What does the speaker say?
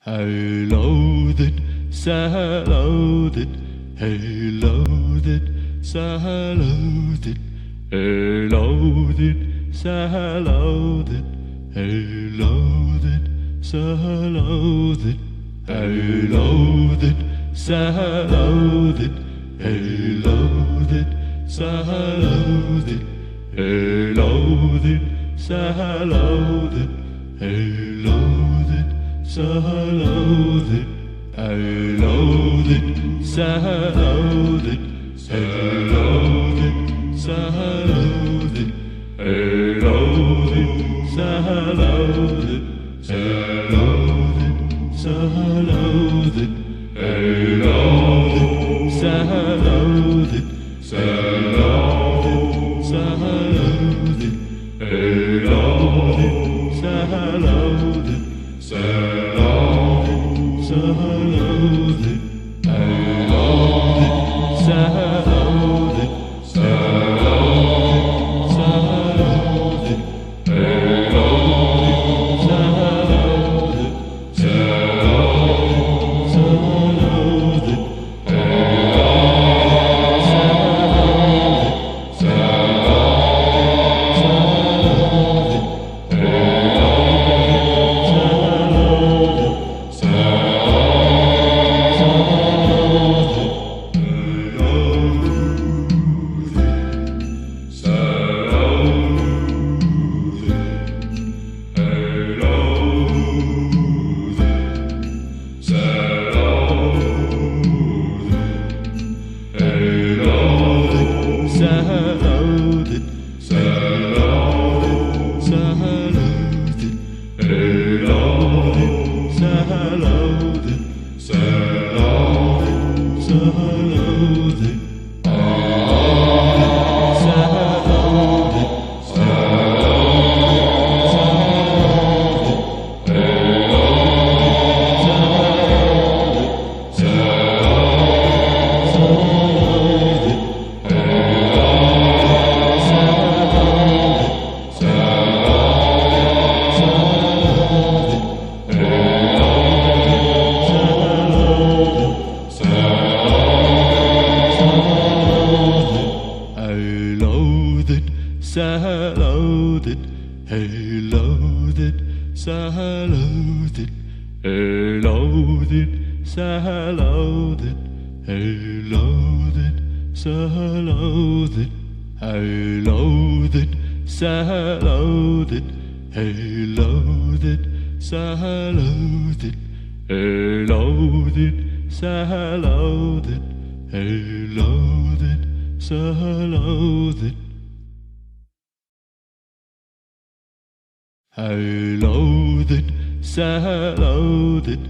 Loaded, loaded, loaded, loaded, loaded, loaded, loaded, loaded, loaded, loaded, loaded, loaded, loaded, loaded, loaded, so loaded, loaded, so loaded, loaded, so loaded, loaded, so loaded, loaded, so loaded, loaded, so loaded, loaded, so loaded, loaded, so loaded. So loaded, so loaded, loaded, so loaded, so loaded, so loaded, loaded, so loaded, so loaded, so loaded, loaded, loaded, so loaded, loaded, so loaded, loaded, so loaded, loaded, so loaded, loaded, so loaded, loaded, so loaded, loaded, so loaded. Loaded, so loaded.